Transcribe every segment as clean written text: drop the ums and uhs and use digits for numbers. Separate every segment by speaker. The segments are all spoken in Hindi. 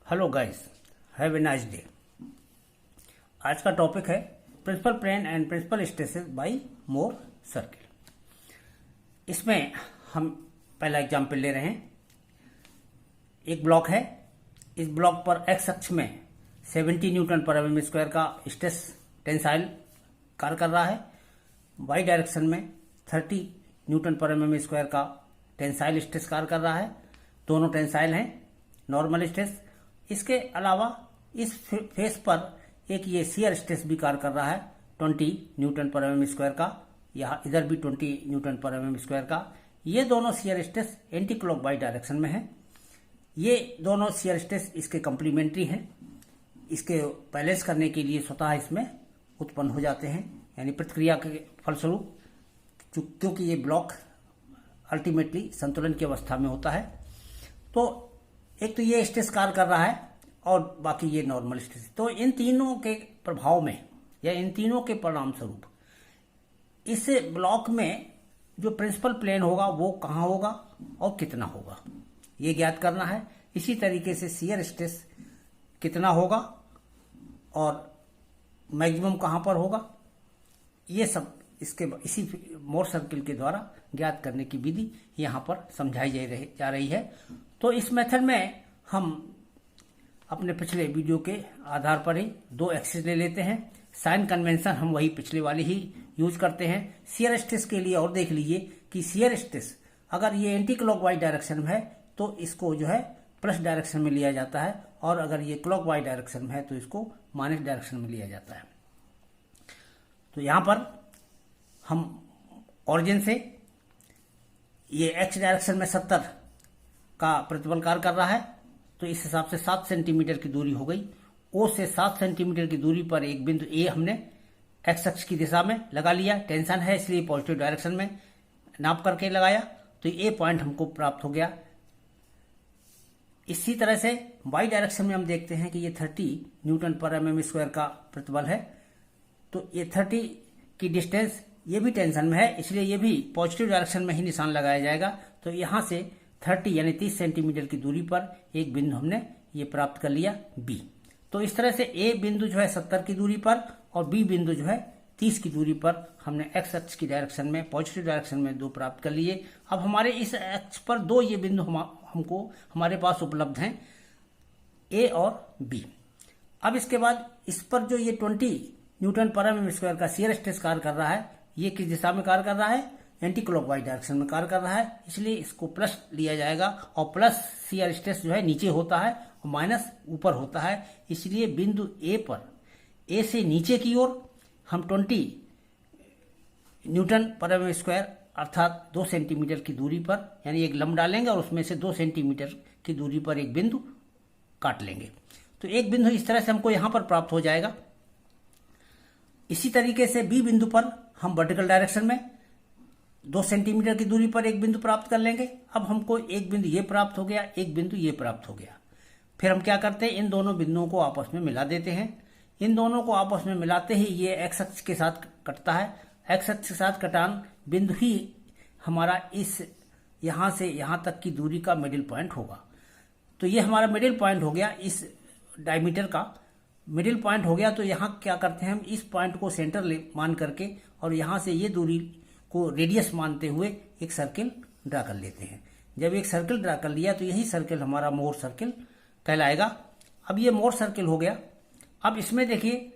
Speaker 1: Hello guys, have a nice day. आज का टॉपिक है principal plane and principal stresses by Mohr circle. इसमें हम पहला एग्जाम्पल ले रहे हैं। एक ब्लॉक है, इस ब्लॉक पर एक्स अक्ष में 70 न्यूटन पर एमएम स्क्वायर का स्ट्रेस टेंसाइल कार्य कर रहा है। वाई डायरेक्शन में 30 न्यूटन पर एमएम स्क्वायर का टेंसाइल स्ट्रेस कार्य कर रहा है। दोनों टेंसाइल हैं, नॉर्मल स्ट्रेस। इसके अलावा इस फेस पर एक ये शियर स्ट्रेस भी कार्य कर रहा है 20 न्यूटन पर एमएम स्क्वायर का। यहाँ इधर भी 20 न्यूटन पर एमएम स्क्वायर का। ये दोनों shear stress anti clockwise direction में है। ये दोनों शियर स्ट्रेस इसके कम्प्लीमेंट्री हैं। इसके बैलेंस करने के लिए स्वतः इसमें उत्पन्न हो जाते हैं, यानी प्रतिक्रिया के फलस्वरूप, क्योंकि ये ब्लॉक अल्टीमेटली संतुलन की अवस्था में होता है। तो एक तो ये स्ट्रेस कार्य कर रहा है और बाकी ये नॉर्मल स्ट्रेस। तो इन तीनों के प्रभाव में या इन तीनों के परिणाम स्वरूप इस ब्लॉक में जो प्रिंसिपल प्लेन होगा वो कहाँ होगा और कितना होगा, ये ज्ञात करना है। इसी तरीके से शियर स्ट्रेस कितना होगा और मैक्सिमम कहाँ पर होगा, ये सब इसी मोर सर्किल के द्वारा ज्ञात करने की विधि यहाँ पर समझाई जा रही है। तो इस मेथड में हम अपने पिछले वीडियो के आधार पर ही दो एक्सिस ले लेते हैं। साइन कन्वेंशन हम वही पिछले वाले ही यूज करते हैं। शियर स्ट्रेस के लिए और देख लीजिए कि शियर स्ट्रेस अगर ये एंटी क्लॉकवाइज डायरेक्शन में है तो इसको जो है प्लस डायरेक्शन में लिया जाता है, और अगर ये क्लॉकवाइज डायरेक्शन में है तो इसको माइनस डायरेक्शन में लिया जाता है। तो यहाँ पर हम ऑरिजिन से ये एक्स डायरेक्शन में 70 का प्रतिबल कार्य कर रहा है, तो इस हिसाब से 7 सेंटीमीटर की दूरी हो गई। ओ से 7 सेंटीमीटर की दूरी पर एक बिंदु ए हमने एक्स अक्ष की दिशा में लगा लिया। टेंशन है इसलिए पॉजिटिव डायरेक्शन में नाप करके लगाया, तो ए पॉइंट हमको प्राप्त हो गया। इसी तरह से वाई डायरेक्शन में हम देखते हैं कि ये 30 न्यूटन पर एमएम स्क्वायर का प्रतिबल है। तो ये 30 की डिस्टेंस ये भी टेंशन में है, इसलिए ये भी पॉजिटिव डायरेक्शन में ही निशान लगाया जाएगा। तो यहां से 30 यानी 30 सेंटीमीटर की दूरी पर एक बिंदु हमने ये प्राप्त कर लिया बी। तो इस तरह से ए बिंदु जो है 70 की दूरी पर और बी बिंदु जो है 30 की दूरी पर हमने एक्स अक्ष की डायरेक्शन में पॉजिटिव डायरेक्शन में दो प्राप्त कर लिए। अब हमारे इस अक्ष पर दो ये बिंदु हमको हमारे पास उपलब्ध हैं, ए और बी। अब इसके बाद इस पर जो ये 20 न्यूटन पर एमएम स्क्वायर का शियर स्ट्रेस कार्य कर रहा है, ये किस दिशा में कार्य कर रहा है, एंटी क्लॉकवाइज डायरेक्शन में कार्य कर रहा है, इसलिए इसको प्लस लिया जाएगा। और प्लस शियर स्ट्रेस जो है नीचे होता है और माइनस ऊपर होता है, इसलिए बिंदु ए पर, ए से नीचे की ओर हम 20 न्यूटन पर एमएम स्क्वायर अर्थात 2 सेंटीमीटर की दूरी पर, यानी एक लंब डालेंगे और उसमें से 2 सेंटीमीटर की दूरी पर एक बिंदु काट लेंगे। तो एक बिंदु इस तरह से हमको यहां पर प्राप्त हो जाएगा। इसी तरीके से बी बिंदु पर हम वर्टिकल डायरेक्शन में 2 सेंटीमीटर की दूरी पर एक बिंदु प्राप्त कर लेंगे। अब हमको एक बिंदु ये प्राप्त हो गया, एक बिंदु ये प्राप्त हो गया। फिर हम क्या करते हैं, इन दोनों बिंदुओं को आपस में मिला देते हैं। इन दोनों को आपस में मिलाते ही ये एक्स अक्ष के साथ कटता है। एक्स अक्ष के साथ कटान बिंदु ही हमारा इस यहां से यहां तक की दूरी का मिडिल पॉइंट होगा। तो ये हमारा मिडिल पॉइंट हो गया, इस डायमीटर का मिडिल पॉइंट हो गया। तो यहाँ क्या करते हैं, हम इस पॉइंट को सेंटर मान करके और यहां से ये दूरी को रेडियस मानते हुए एक सर्किल ड्रा कर लेते हैं। जब एक सर्किल ड्रा कर लिया तो यही सर्किल हमारा मोर सर्किल कहलाएगा। अब ये मोर सर्किल हो गया। अब इसमें देखिए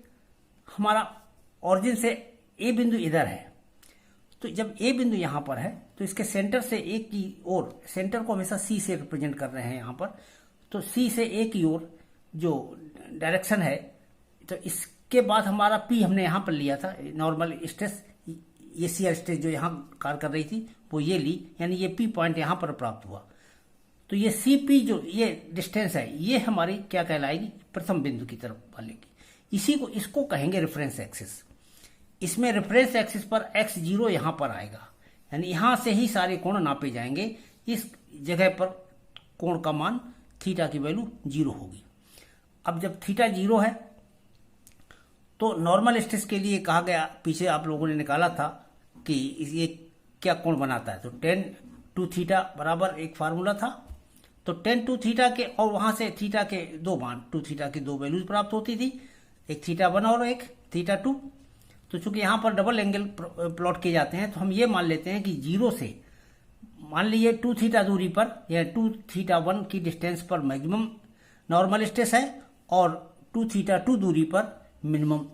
Speaker 1: हमारा ऑरिजिन से ए बिंदु इधर है, तो जब ए बिंदु यहां पर है तो इसके सेंटर से ए की ओर, सेंटर को हमेशा सी से रिप्रेजेंट कर रहे हैं यहां पर, तो सी से ए की ओर जो डायरेक्शन है, तो इसके बाद हमारा पी हमने यहां पर लिया था नॉर्मल स्ट्रेस, ये शियर स्ट्रेस जो यहाँ कार्य कर रही थी वो ये ली, यानी ये पी पॉइंट यहाँ पर प्राप्त हुआ। तो ये सी पी जो ये डिस्टेंस है ये हमारी क्या कहलाएगी, प्रथम बिंदु की तरफ वाले की। इसको कहेंगे रेफरेंस एक्सिस। इसमें रेफरेंस एक्सिस पर x0 यहाँ पर आएगा, यानी यहाँ से ही सारे कोण नापे जाएंगे। इस जगह पर कोण का मान थीटा की वैल्यू 0 होगी। अब जब थीटा 0 है तो नॉर्मल स्ट्रेस के लिए कहा गया, पीछे आप लोगों ने निकाला था कि ये क्या कोण बनाता है, तो 10 to थीटा बराबर एक फार्मूला था। तो टेन टू थीटा के, और वहां से थीटा के दो मान, टू थीटा की दो वैल्यूज प्राप्त होती थी, एक थीटा 1 और एक थीटा 2। तो चूंकि यहाँ पर डबल एंगल प्लॉट किए जाते हैं, तो हम ये मान लेते हैं कि 0 से मान लीजिए 2 थीटा दूरी पर या 2 थीटा 1 की डिस्टेंस पर मैक्सिमम नॉर्मल स्ट्रेस है और 2 थीटा 2 दूरी पर मिनिमम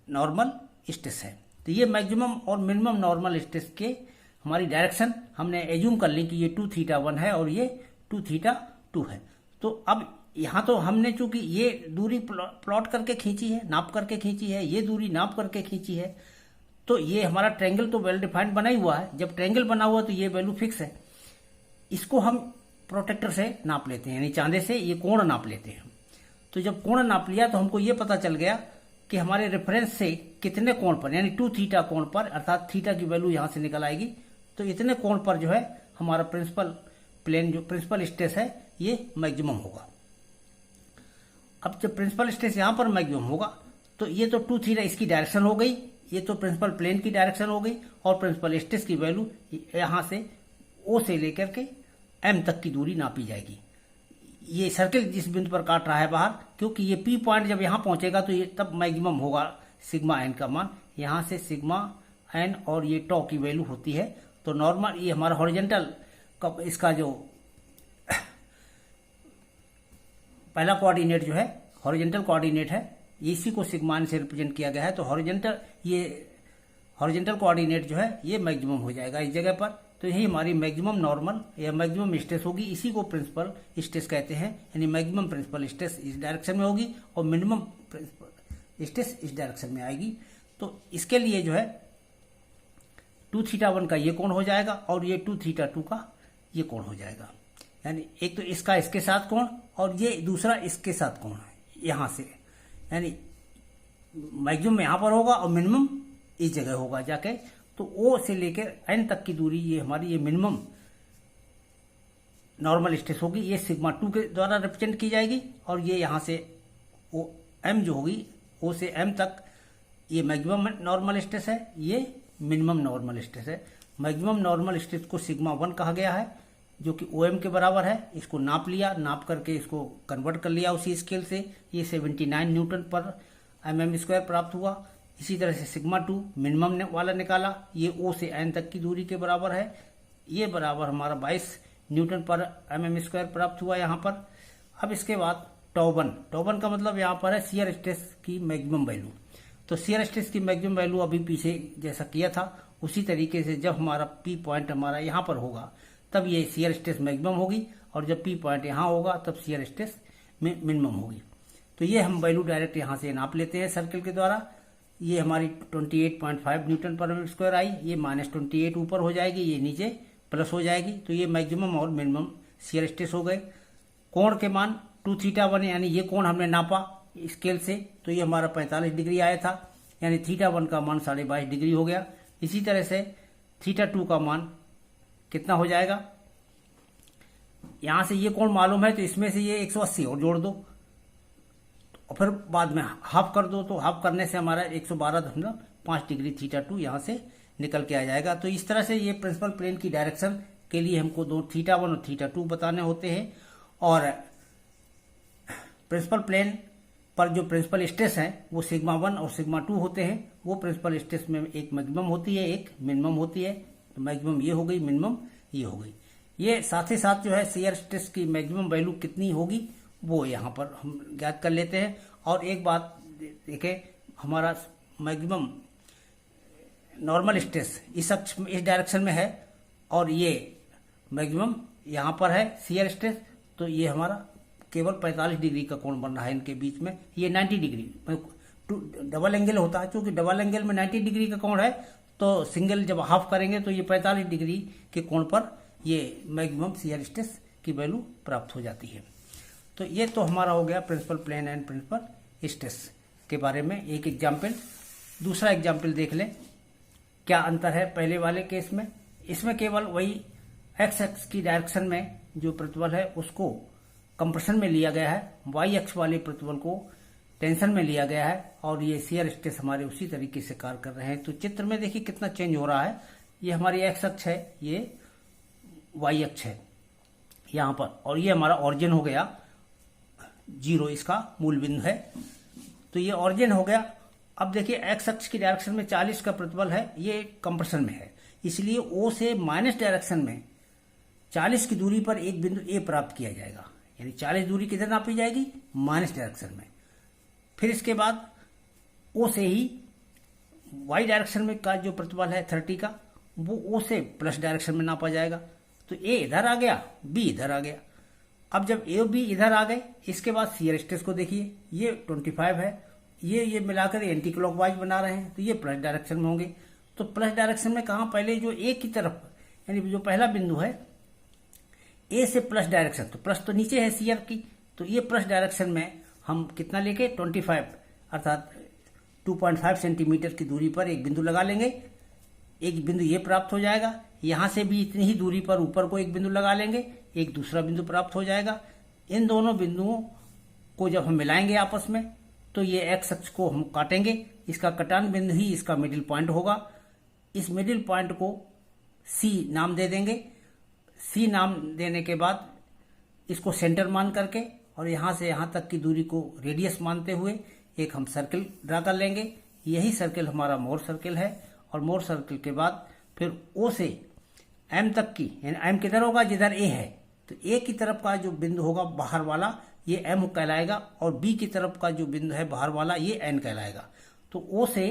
Speaker 1: नॉर्मल स्ट्रेस है। तो ये मैक्सिमम और मिनिमम नॉर्मल स्ट्रेस के हमारी डायरेक्शन हमने एज्यूम कर ली कि ये 2 थीटा 1 है और ये 2 थीटा 2 है। तो अब यहाँ तो हमने चूंकि ये दूरी प्लॉट करके खींची है, नाप करके खींची है, ये दूरी नाप करके खींची है, तो ये हमारा ट्रायंगल तो वेल डिफाइंड बना ही हुआ है। जब ट्रायंगल बना हुआ तो ये वैल्यू फिक्स है। इसको हम प्रोटेक्टर से नाप लेते हैं, यानी चांदे से ये कोण नाप लेते हैं। तो जब कोण नाप लिया तो हमको ये पता चल गया कि हमारे रेफरेंस से कितने कोण पर, यानी 2 थीटा कोण पर, अर्थात थीटा की वैल्यू यहां से निकल आएगी, तो इतने कोण पर जो है हमारा प्रिंसिपल प्लेन, जो प्रिंसिपल स्ट्रेस है, ये मैक्सिमम होगा। अब जब प्रिंसिपल स्ट्रेस यहां पर मैक्सिमम होगा तो ये तो 2 थीटा इसकी डायरेक्शन हो गई, ये तो प्रिंसिपल प्लेन की डायरेक्शन हो गई, और प्रिंसिपल स्ट्रेस की वैल्यू यहां से ओ से लेकर के एम तक की दूरी नापी जाएगी। ये सर्किल जिस बिंदु पर काट रहा है बाहर, क्योंकि ये पी पॉइंट जब यहां पहुंचेगा तो ये तब मैक्सिमम होगा सिग्मा एन का मान। यहां से सिग्मा एन और ये टॉ की वैल्यू होती है। तो नॉर्मल ये हमारा हॉरिजेंटल का इसका जो पहला कोऑर्डिनेट जो है हॉरिजेंटल कोऑर्डिनेट है, इसी को सिग्मा एन से रिप्रेजेंट किया गया है। तो हॉरिजेंटल कोऑर्डिनेट जो है ये मैक्सिमम हो जाएगा इस जगह पर। तो यही हमारी मैक्सिमम नॉर्मल या मैक्सिमम स्ट्रेस होगी, इसी को प्रिंसिपल स्ट्रेस कहते हैं। यानी मैक्सिमम प्रिंसिपल स्ट्रेस इस डायरेक्शन में होगी और मिनिमम प्रिंसिपल स्ट्रेस इस डायरेक्शन में आएगी। तो इसके लिए जो है 2 थीटा 1 का ये कोण हो जाएगा और ये 2 थीटा 2 का ये कोण हो जाएगा। यानी एक तो इसका इसके साथ कोण और ये दूसरा इसके साथ कोण है यहां से, यानी मैक्सिमम यहां पर होगा और मिनिमम इस जगह होगा जाके। तो ओ से लेकर एन तक की दूरी ये हमारी ये मिनिमम नॉर्मल स्ट्रेस होगी, ये सिग्मा 2 के द्वारा रिप्रेजेंट की जाएगी। और ये यहां से ओ एम जो होगी, ओ से एम तक ये मैक्सिमम नॉर्मल स्ट्रेस है, ये मिनिमम नॉर्मल स्ट्रेस है। मैक्सिमम नॉर्मल स्ट्रेस को सिग्मा 1 कहा गया है, जो कि ओ एम के बराबर है। इसको नाप लिया, नाप करके इसको कन्वर्ट कर लिया उसी स्केल से, ये 79 न्यूटन पर mm² प्राप्त हुआ। इसी तरह से सिग्मा 2 मिनिमम वाला निकाला, ये ओ से एन तक की दूरी के बराबर है, ये बराबर हमारा 22 न्यूटन पर mm² प्राप्त हुआ यहाँ पर। अब इसके बाद टॉ1 का मतलब यहाँ पर है शियर स्ट्रेस की मैक्सिमम वैल्यू। तो शियर स्ट्रेस की मैक्सिमम वैल्यू अभी पीछे जैसा किया था उसी तरीके से जब हमारा पी पॉइंट हमारा यहाँ पर होगा तब ये शियर स्ट्रेस मैक्सिमम होगी, और जब पी पॉइंट यहाँ होगा तब शियर स्ट्रेस मिनिमम होगी। तो ये हम वैल्यू डायरेक्ट यहाँ से नाप लेते हैं सर्किल के द्वारा। ये हमारी 28.5 न्यूटन पर mm² आई, ये -28 ऊपर हो जाएगी, ये नीचे प्लस हो जाएगी। तो ये मैक्सिमम और मिनिमम शियर स्ट्रेस हो गए। कोण के मान 2 थीटा 1, यानी ये कोण हमने नापा स्केल से, तो ये हमारा 45 डिग्री आया था, यानी थीटा 1 का मान 22.5 डिग्री हो गया। इसी तरह से थीटा 2 का मान कितना हो जाएगा, यहां से ये कोण मालूम है तो इसमें से ये 180 और जोड़ दो और फिर बाद में हाफ कर दो, तो हाफ करने से हमारा 112.5 डिग्री थीटा 2 यहां से निकल के आ जाएगा। तो इस तरह से ये प्रिंसिपल प्लेन की डायरेक्शन के लिए हमको दो थीटा 1 और थीटा 2 बताने होते हैं। और प्रिंसिपल प्लेन पर जो प्रिंसिपल स्ट्रेस है वो सिग्मा 1 और सिग्मा 2 होते हैं। वो प्रिंसिपल स्ट्रेस में एक मैक्सिमम होती है, एक मिनिमम होती है। तो मैक्सिमम ये हो गई, मिनिमम ये हो गई। ये साथ ही साथ जो है शियर स्ट्रेस की मैक्सिमम वैल्यू कितनी होगी वो यहाँ पर हम ज्ञात कर लेते हैं। और एक बात देखें, हमारा मैक्सिमम नॉर्मल स्ट्रेस इस डायरेक्शन में है और ये मैक्सिमम यहाँ पर है शियर स्ट्रेस, तो ये हमारा केवल 45 डिग्री का कोण बन रहा है इनके बीच में। ये 90 डिग्री डबल एंगल होता है, क्योंकि डबल एंगल में 90 डिग्री का कोण है, तो सिंगल जब हाफ करेंगे तो ये 45 डिग्री के कोण पर ये मैक्सिमम शियर स्ट्रेस की वैल्यू प्राप्त हो जाती है। तो ये तो हमारा हो गया principal plane and principal stress के बारे में एक एग्जाम्पल। दूसरा एग्जाम्पल देख लें, क्या अंतर है पहले वाले केस में। इसमें केवल वही एक्स एक्स की डायरेक्शन में जो प्रतिबल है उसको कंप्रेशन में लिया गया है, वाई एक्स वाले प्रतिबल को टेंशन में लिया गया है, और ये शियर स्ट्रेस हमारे उसी तरीके से कार्य कर रहे हैं। तो चित्र में देखिए कितना चेंज हो रहा है। ये हमारी एक्स अक्ष है, ये वाई अक्ष है। यहाँ पर, और ये हमारा ऑरिजिन हो गया 0, इसका मूल बिंदु है। तो ये ऑरिजिन हो गया। अब देखिए एक्स अक्ष की डायरेक्शन में 40 का प्रतिबल है, ये कंप्रेशन में है, इसलिए ओ से माइनस डायरेक्शन में 40 की दूरी पर एक बिंदु ए प्राप्त किया जाएगा। यानी 40 दूरी किधर नापी जाएगी? माइनस डायरेक्शन में। फिर इसके बाद ओ से ही वाई डायरेक्शन में का जो प्रतिबल है 30 का, वो ओ से प्लस डायरेक्शन में नापा जाएगा। तो ए इधर आ गया, बी इधर आ गया। अब जब ए और बी इधर आ गए, इसके बाद शियर स्ट्रेस को देखिए, ये 25 है, ये मिलाकर एंटी क्लॉकवाइज बना रहे हैं, तो ये प्लस डायरेक्शन में होंगे। तो प्लस डायरेक्शन में कहाँ? पहले जो ए की तरफ, यानी जो पहला बिंदु है ए से प्लस डायरेक्शन, तो प्लस तो नीचे है शियर की, तो ये प्लस डायरेक्शन में हम कितना लेके 25 अर्थात 2.5 सेंटीमीटर की दूरी पर एक बिंदु लगा लेंगे। एक बिंदु ये प्राप्त हो जाएगा। यहां से भी इतनी ही दूरी पर ऊपर को एक बिंदु लगा लेंगे, एक दूसरा बिंदु प्राप्त हो जाएगा। इन दोनों बिंदुओं को जब हम मिलाएंगे आपस में, तो ये एक्स अक्ष को हम काटेंगे। इसका कटान बिंदु ही इसका मिडिल पॉइंट होगा। इस मिडिल पॉइंट को सी नाम दे देंगे। सी नाम देने के बाद इसको सेंटर मान करके और यहां से यहां तक की दूरी को रेडियस मानते हुए एक हम सर्किल ड्रा कर लेंगे। यही सर्किल हमारा मोर सर्किल है। और मोर सर्किल के बाद फिर ओ से एम तक की, यानी एम किधर होगा? जिधर ए है, तो ए की तरफ का जो बिंदु होगा बाहर वाला, ये एम कहलाएगा, और बी की तरफ का जो बिंदु है बाहर वाला, ये एन कहलाएगा। तो ओ से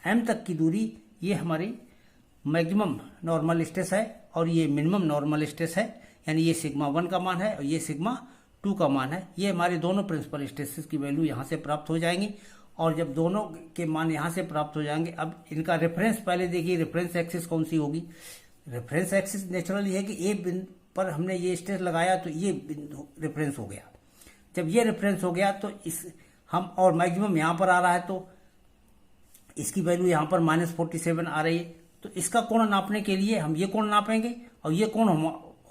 Speaker 1: एम तक की दूरी ये हमारी मैक्सिमम नॉर्मल स्ट्रेस है और ये मिनिमम नॉर्मल स्ट्रेस है। यानी ये सिग्मा 1 का मान है और ये सिग्मा 2 का मान है। ये हमारे दोनों प्रिंसिपल स्ट्रेसेस की वैल्यू यहाँ से प्राप्त हो जाएंगी। और जब दोनों के मान यहाँ से प्राप्त हो जाएंगे, अब इनका रेफरेंस पहले देखिए, रेफरेंस एक्सिस कौन सी होगी? रेफरेंस एक्सिस नेचुरली है कि ए बिंदु पर हमने ये स्ट्रेस लगाया, तो ये बिंदु रेफरेंस हो गया। जब ये रेफरेंस हो गया तो इस हम, और मैक्सिमम यहाँ पर आ रहा है, तो इसकी वैल्यू यहाँ पर -47 आ रही है। तो इसका कोण नापने के लिए हम ये कोण नापेंगे, और ये कोण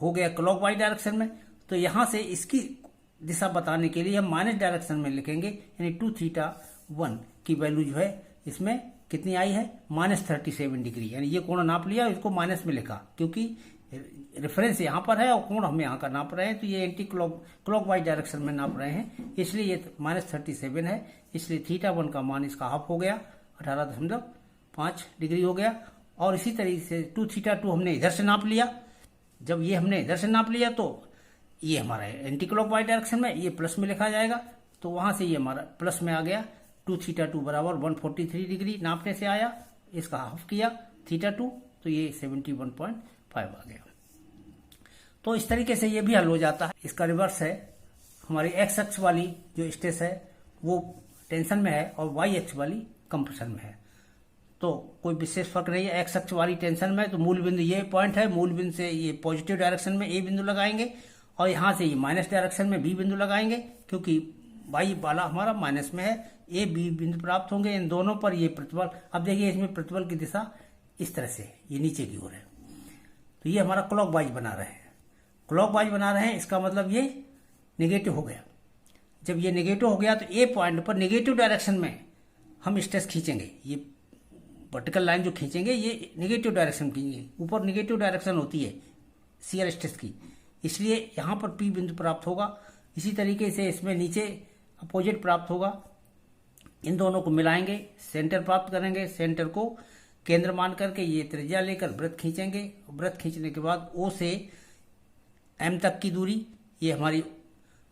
Speaker 1: हो गया क्लॉकवाइज डायरेक्शन में। तो यहाँ से इसकी दिशा बताने के लिए हम माइनस डायरेक्शन में लिखेंगे, यानी 2θ1 की वैल्यू जो है इसमें कितनी आई है? -37 डिग्री। यानी ये कोण नाप लिया, इसको माइनस में लिखा, क्योंकि रेफरेंस यहाँ पर है और कोण हम यहाँ का नाप रहे हैं, तो ये एंटी क्लॉकवाइज डायरेक्शन में नाप रहे हैं, इसलिए ये -37 है। इसलिए θ1 का मान इसका हाफ हो गया, 18.5 डिग्री हो गया। और इसी तरीके से 2θ2 हमने इधर से नाप लिया। जब ये हमने इधर से नाप लिया, तो ये हमारा एंटी क्लॉकवाइज डायरेक्शन में, ये प्लस में लिखा जाएगा, तो वहां से ये हमारा प्लस में आ गया। 2θ2 बराबर 143 डिग्री नापने से आया, इसका हाफ किया θ2, तो ये 71.5 आ गया। तो इस तरीके से ये भी हल हो जाता है। इसका रिवर्स है, हमारी एक्स अक्ष वाली जो स्ट्रेस है वो टेंशन में है और वाई अक्ष वाली कंप्रेशन में है। तो कोई विशेष फर्क नहीं है। एक्स अक्ष वाली टेंशन में तो मूल बिंदु ये पॉइंट है, मूल बिंदु से ये पॉजिटिव डायरेक्शन में ए बिंदु लगाएंगे और यहाँ से ये माइनस डायरेक्शन में बी बिंदु लगाएंगे, क्योंकि वाई वाला हमारा माइनस में है। ए बी बिंदु प्राप्त होंगे। इन दोनों पर ये प्रतिबल, अब देखिए इसमें प्रतिबल की दिशा इस तरह से, ये नीचे की ओर है, तो ये हमारा क्लॉकवाइज बना रहे हैं। क्लॉकवाइज बना रहे हैं, इसका मतलब ये नेगेटिव हो गया। जब ये नेगेटिव हो गया तो ए पॉइंट पर नेगेटिव डायरेक्शन में हम स्ट्रेस खींचेंगे। ये वर्टिकल लाइन जो खींचेंगे ये नेगेटिव डायरेक्शन खींचेंगे। ऊपर नेगेटिव डायरेक्शन होती है शियर स्ट्रेस की, इसलिए यहाँ पर पी बिंदु प्राप्त होगा। इसी तरीके से इसमें नीचे अपोजिट प्राप्त होगा। इन दोनों को मिलाएंगे, सेंटर प्राप्त करेंगे। सेंटर को केंद्र मान करके ये त्रिज्या लेकर वृत्त खींचेंगे। वृत्त खींचने के बाद ओ से एम तक की दूरी, ये हमारी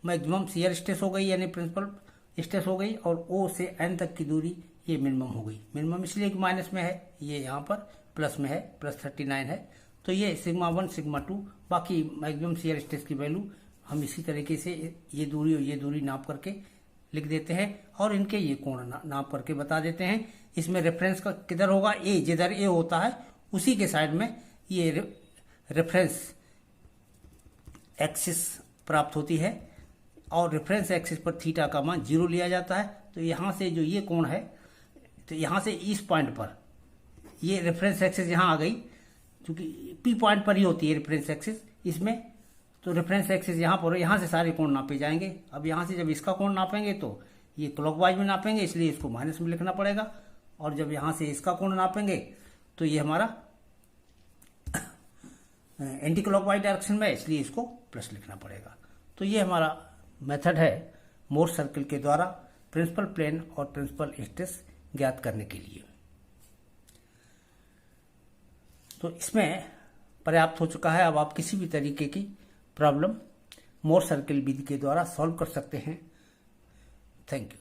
Speaker 1: मैक्सिमम शियर स्ट्रेस हो गई, यानी प्रिंसिपल स्ट्रेस हो गई। और ओ से एन तक की दूरी ये मिनिमम हो गई। मिनिमम इसलिए कि माइनस में है, ये यहाँ पर प्लस में है, +39 है। तो ये सिग्मा 1 सिग्मा 2, बाकी मैक्सिमम शियर स्ट्रेस की वैल्यू हम इसी तरीके से ये दूरी और ये दूरी नाप करके लिख देते हैं और इनके ये कोण नाप करके बता देते हैं। इसमें रेफरेंस का किधर होगा? ए, जिधर ए होता है उसी के साइड में ये रेफरेंस एक्सिस प्राप्त होती है और रेफरेंस एक्सिस पर थीटा का मान 0 लिया जाता है। तो यहाँ से जो ये कोण है, तो यहाँ से इस पॉइंट पर ये रेफरेंस एक्सिस यहाँ आ गई, क्योंकि पी पॉइंट पर ही होती है रेफरेंस एक्सिस इसमें। तो रेफरेंस एक्सिस यहाँ पर, यहाँ से सारे कोण नापे जाएंगे। अब यहाँ से जब इसका कोण नापेंगे तो ये क्लॉकवाइज में नापेंगे, इसलिए इसको माइनस में लिखना पड़ेगा। और जब यहाँ से इसका कोण नापेंगे तो ये हमारा एंटी क्लॉकवाइज डायरेक्शन में है, इसलिए इसको प्लस लिखना पड़ेगा। तो ये हमारा मेथड है मोर सर्किल के द्वारा प्रिंसिपल प्लेन और प्रिंसिपल स्ट्रेस ज्ञात करने के लिए। तो इसमें पर्याप्त हो चुका है। अब आप किसी भी तरीके की प्रॉब्लम मोर सर्किल विधि के द्वारा सॉल्व कर सकते हैं। Thank you.